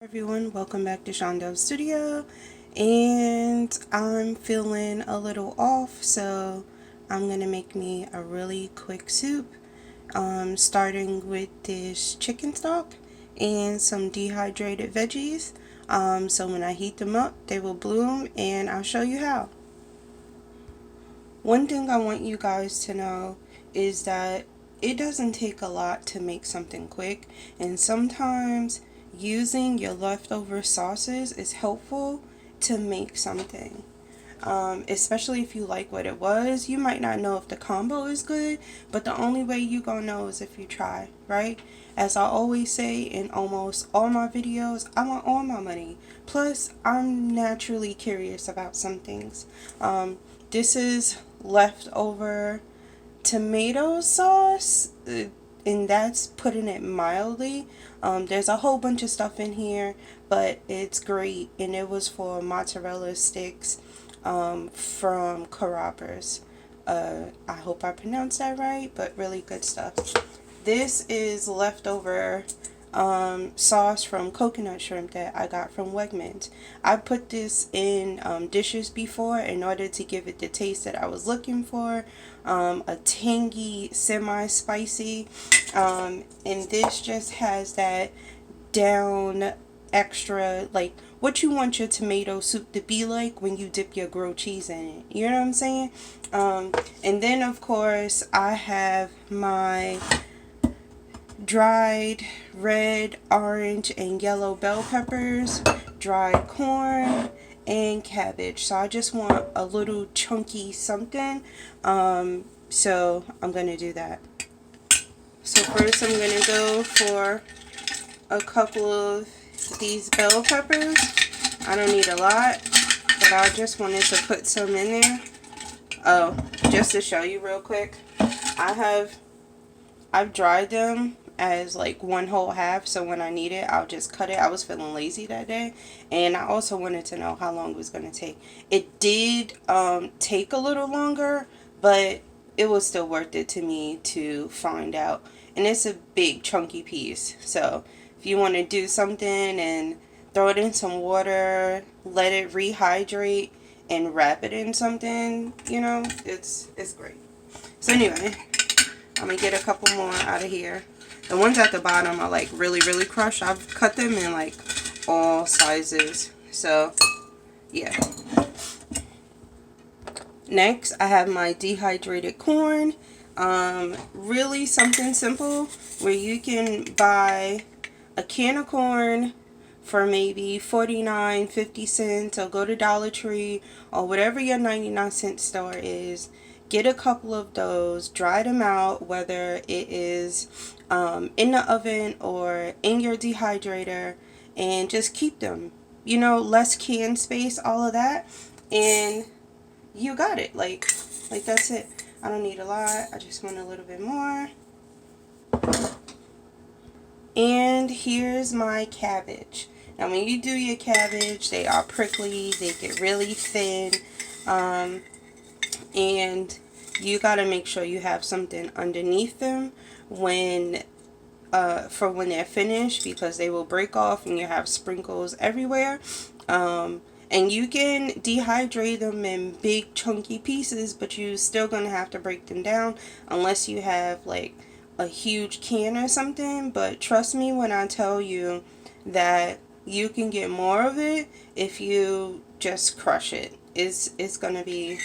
Everyone, welcome back to Shondel's studio, and I'm feeling a little off, so I'm gonna make me a really quick soup, starting with this chicken stock and some dehydrated veggies. So when I heat them up, they will bloom, and I'll show you how. One thing I want you guys to know is that it doesn't take a lot to make something quick, and sometimes using your leftover sauces is helpful to make something. Especially if you like what it was. You might not know if the combo is good, but the only way you gonna know is if you try, right? As I always say in almost all my videos, I want all my money. Plus, I'm naturally curious about some things. This is leftover tomato sauce, and that's putting it mildly. There's a whole bunch of stuff in here, but it's great, and it was for mozzarella sticks from Carrabba's. I hope I pronounced that right, but really good stuff. This is leftover sauce from coconut shrimp that I got from Wegmans. I put this in dishes before in order to give it the taste that I was looking for. A tangy, semi-spicy, and this just has that down extra, like what you want your tomato soup to be like when you dip your grilled cheese in it. You know what I'm saying? And then of course I have my dried red, orange, and yellow bell peppers, dried corn, and cabbage. So I just want a little chunky something. So I'm gonna do that. So first I'm gonna go for a couple of these bell peppers. I don't need a lot, but I just wanted to put some in there. Oh, just to show you real quick, I've dried them as like one whole half, so when I need it I'll just cut it. I was feeling lazy that day, and I also wanted to know how long it was going to take. It did take a little longer, but it was still worth it to me to find out. And it's a big chunky piece, so if you want to do something and throw it in some water, let it rehydrate, and wrap it in something, you know, it's great. So anyway, I'm going to get a couple more out of here. The ones at the bottom are like really, really crushed. I've cut them in like all sizes. So, yeah. Next, I have my dehydrated corn. Really something simple where you can buy a can of corn for maybe 49-50 cents, or go to Dollar Tree or whatever your 99-cent store is. Get a couple of those, dry them out, whether it is in the oven or in your dehydrator, and just keep them. You know, less can space, all of that, and you got it. Like that's it. I don't need a lot. I just want a little bit more. And here's my cabbage. Now when you do your cabbage, they are prickly, they get really thin, and you gotta make sure you have something underneath them when for when they're finished, because they will break off and you have sprinkles everywhere. And you can dehydrate them in big chunky pieces, but you're still gonna have to break them down unless you have like a huge can or something. But trust me when I tell you that you can get more of it if you just crush it. It's gonna be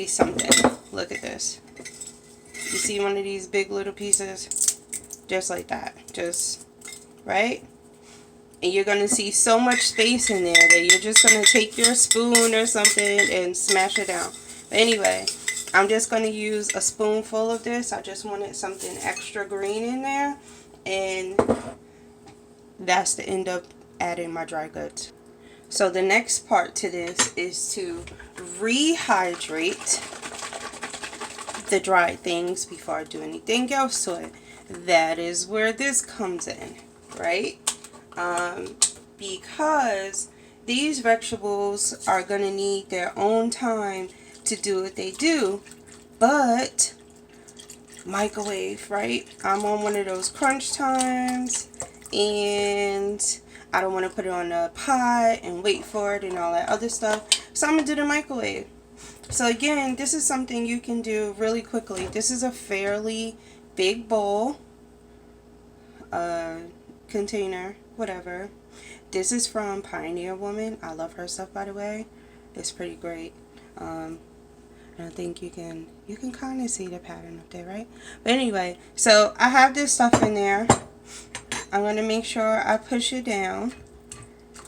something. Look at this. You see one of these big little pieces? Just like that. Just right? And you're going to see so much space in there that you're just going to take your spoon or something and smash it down. But anyway, I'm just going to use a spoonful of this. I just wanted something extra green in there. And that's the end of adding my dry goods. So the next part to this is to rehydrate the dried things before I do anything else to it. That is where this comes in, right? Because these vegetables are going to need their own time to do what they do, but microwave, right? I'm on one of those crunch times, and I don't want to put it on a pot and wait for it and all that other stuff. So I'm going to do the microwave. So again, this is something you can do really quickly. This is a fairly big bowl, container, whatever. This is from Pioneer Woman. I love her stuff, by the way. It's pretty great. I think you can kind of see the pattern up there, right? But anyway, so I have this stuff in there. I'm going to make sure I push it down.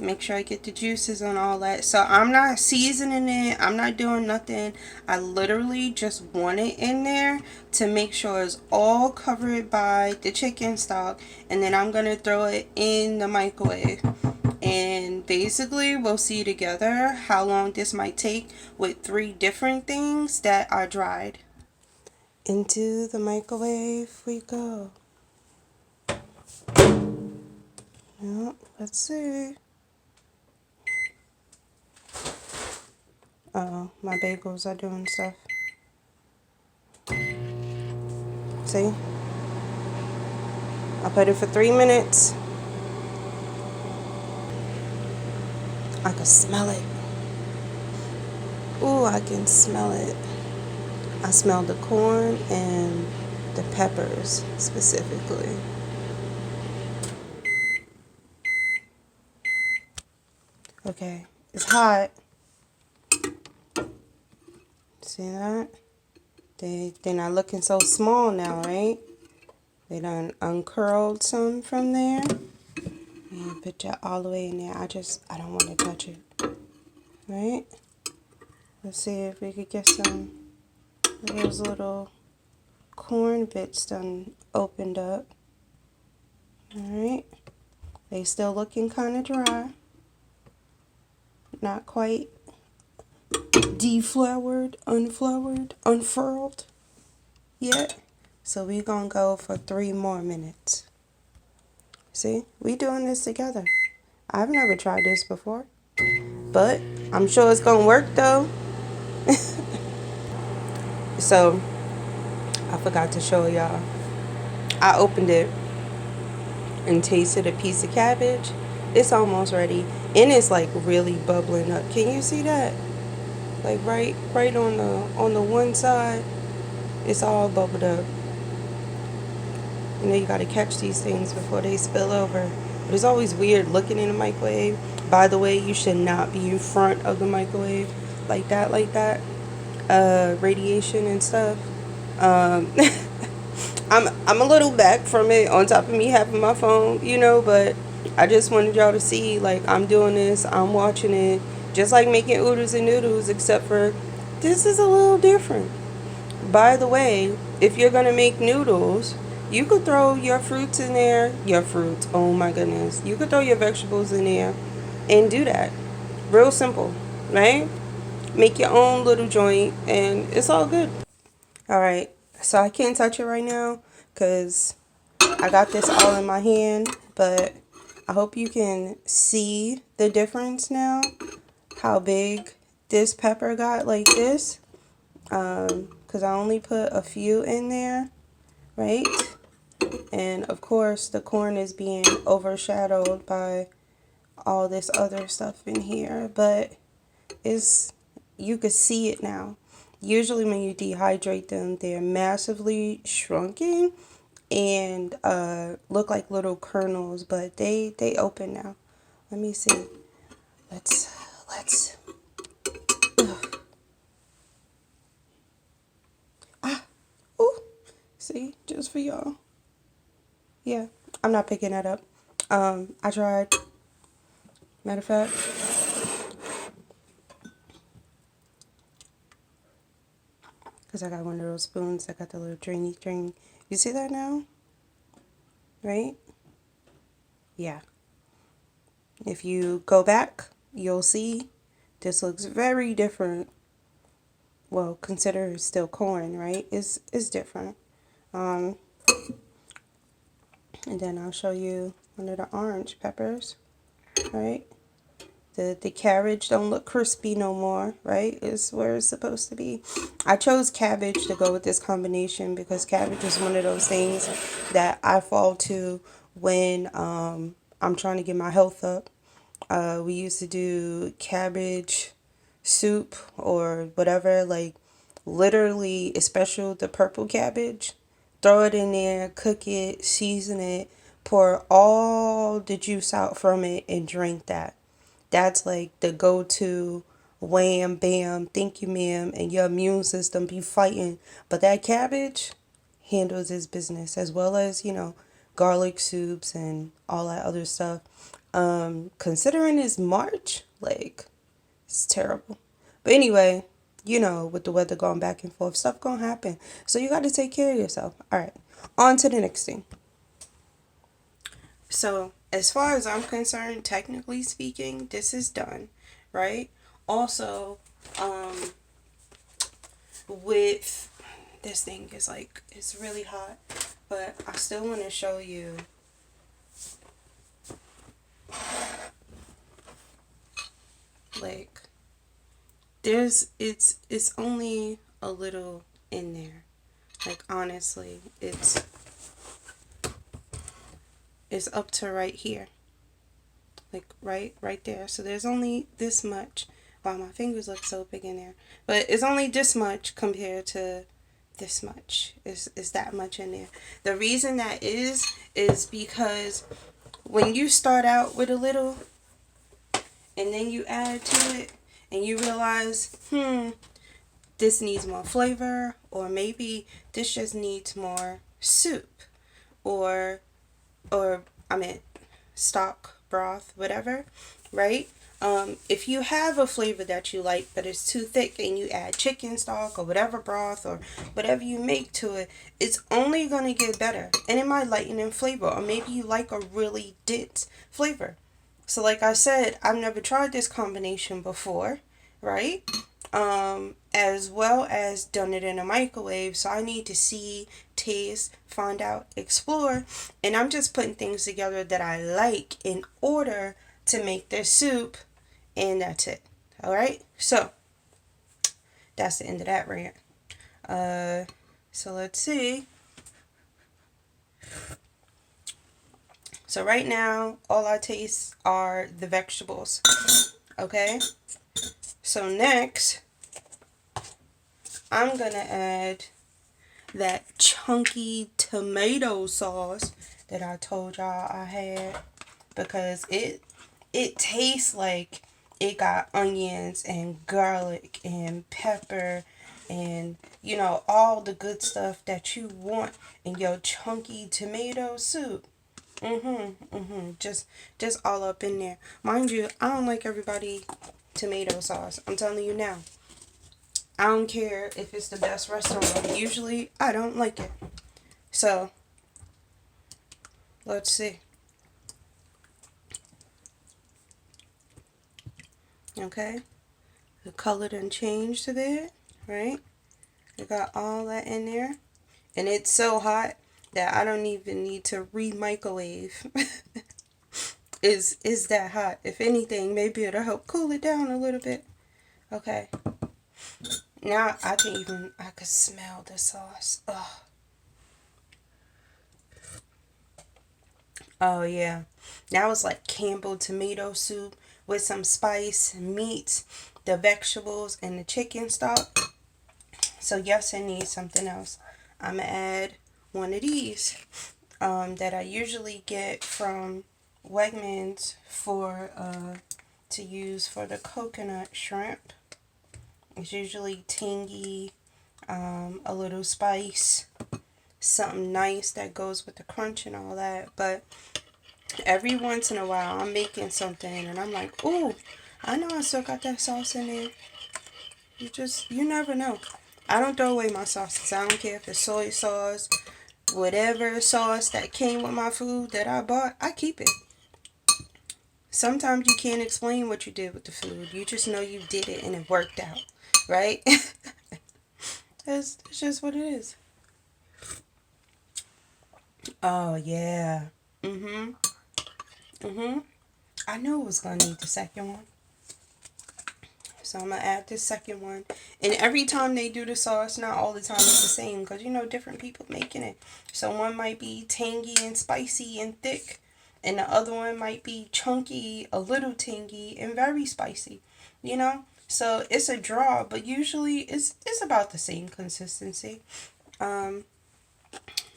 Make sure I get the juices on all that. So I'm not seasoning it. I'm not doing nothing. I literally just want it in there to make sure it's all covered by the chicken stock. And then I'm going to throw it in the microwave. And basically we'll see together how long this might take with 3 different things that are dried. Into the microwave we go. Well, let's see. Uh-oh, my bagels are doing stuff. See? I put it for 3 minutes. I can smell it. Ooh, I can smell it. I smell the corn and the peppers specifically. Okay, it's hot. See that? They're not looking so small now, right? They done uncurled some from there. And put that all the way in there. I don't want to touch it. Right? Let's see if we could get some of those little corn bits done opened up. Alright. They still looking kind of dry. Not quite defloured, unfloured, unfurled yet. So we're going to go for 3 more minutes. See, we doing this together. I've never tried this before, but I'm sure it's going to work though. So I forgot to show y'all. I opened it and tasted a piece of cabbage. It's almost ready, and it's like really bubbling up. Can you see that? Like right on the one side, it's all bubbled up. You know, you got to catch these things before they spill over. But it's always weird looking in the microwave. By the way, you should not be in front of the microwave like that. Radiation and stuff. I'm a little back from it on top of me having my phone, you know, but I just wanted y'all to see, like, I'm doing this, I'm watching it, just like making oodles and noodles, except for this is a little different. By the way, if you're going to make noodles, you could throw your fruits in there. Your fruits, oh my goodness. You could throw your vegetables in there and do that. Real simple, right? Make your own little joint and it's all good. Alright, so I can't touch it right now because I got this all in my hand. But I hope you can see the difference now. How big this pepper got like this. Because I only put a few in there, right? And of course the corn is being overshadowed by all this other stuff in here, but you could see it now. Usually when you dehydrate them, they're massively shrunken and look like little kernels, but they open now. Let me see. Let's see, just for y'all. Yeah, I'm not picking that up. I tried. Matter of fact, because I got one of those spoons that got the little drainy drain. You see that now? Right? Yeah. If you go back, you'll see this looks very different. Well, consider it's still corn, right? It's different. And then I'll show you one of the orange peppers, right? The cabbage don't look crispy no more, right? It's where it's supposed to be. I chose cabbage to go with this combination because cabbage is one of those things that I fall to when I'm trying to get my health up. We used to do cabbage soup or whatever, like literally, especially the purple cabbage. Throw it in there, cook it, season it, pour all the juice out from it, and drink that. That's like the go to wham bam, thank you ma'am, and your immune system be fighting. But that cabbage handles its business, as well as, garlic soups and all that other stuff. Considering it's March, like, it's terrible. But anyway, with the weather going back and forth, stuff gonna happen. So you got to take care of yourself. All right, on to the next thing. So, as far as I'm concerned, technically speaking, this is done, right? Also, um, with this thing is like, it's really hot, but I still want to show you, like, it's only a little in there. Like, honestly, it's up to right here. Like, right there. So there's only this much. Wow, my fingers look so big in there. But it's only this much compared to this much. Is that much in there. The reason that is because when you start out with a little and then you add to it and you realize, this needs more flavor, or maybe this just needs more soup, or I mean stock broth, whatever, right? If you have a flavor that you like but it's too thick and you add chicken stock or whatever broth or whatever you make to it, it's only going to get better, and it might lighten in flavor, or maybe you like a really dense flavor. So like I said, I've never tried this combination before, right? As well as done it in a microwave. So I need to see, taste, find out, explore. And I'm just putting things together that I like in order to make this soup. And that's it. All right. So that's the end of that rant. So let's see. So right now, all I taste are the vegetables. Okay. So next, I'm going to add that chunky tomato sauce that I told y'all I had, because it tastes like it got onions and garlic and pepper and all the good stuff that you want in your chunky tomato soup. Just all up in there. Mind you, I don't like everybody tomato sauce. I'm telling you now. I don't care if it's the best restaurant. Usually, I don't like it. So, let's see. Okay. The color done changed a bit, right? We got all that in there. And it's so hot that I don't even need to re-microwave. is that hot. If anything, maybe it'll help cool it down a little bit. Okay. Now I could smell the sauce. Oh. Oh yeah. Now it's like Campbell tomato soup with some spice, meat, the vegetables, and the chicken stock. So yes, I need something else. I'm gonna add one of these that I usually get from Wegmans for to use for the coconut shrimp. It's usually tangy, a little spice, something nice that goes with the crunch and all that. But every once in a while, I'm making something and I'm like, ooh, I know I still got that sauce in there. You never know. I don't throw away my sauces. I don't care if it's soy sauce, whatever sauce that came with my food that I bought, I keep it. Sometimes you can't explain what you did with the food. You just know you did it and it worked out, right? It's just what it is. Oh, yeah. I knew it was going to need the second one. So I'm going to add this second one. And every time they do the sauce, not all the time it's the same, because different people making it. So one might be tangy and spicy and thick. and the other one might be chunky, a little tangy, and very spicy, you know? So it's a draw, but usually it's about the same consistency. Um,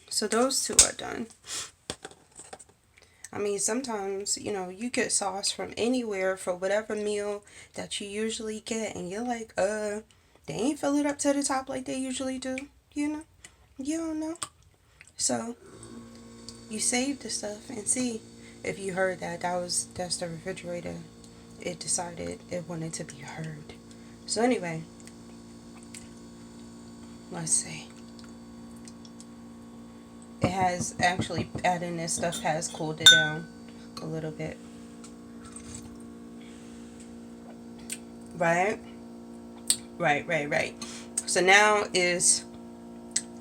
so those two are done. I mean, sometimes, you get sauce from anywhere for whatever meal that you usually get, and you're like, they ain't fill it up to the top like they usually do, you know? You don't know. So, you save the stuff and see if you heard that's the refrigerator. It decided it wanted to be heard. So anyway, let's see. It has actually adding this stuff has cooled it down a little bit. Right? Right. So now is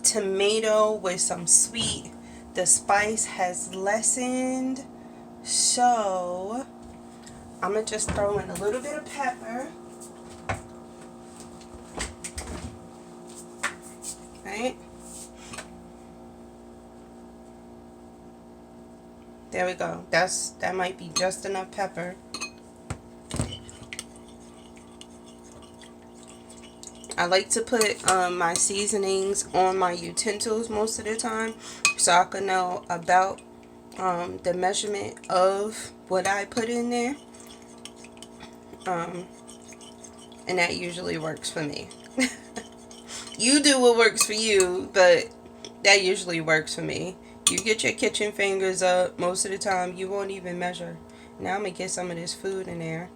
tomato with some sweet. The spice has lessened. So I'm going to just throw in a little bit of pepper. Right? There we go. That might be just enough pepper. I like to put my seasonings on my utensils most of the time so I can know about the measurement of what I put in there. And that usually works for me. You do what works for you, but that usually works for me. You get your kitchen fingers up most of the time. You won't even measure. Now I'm going to get some of this food in there.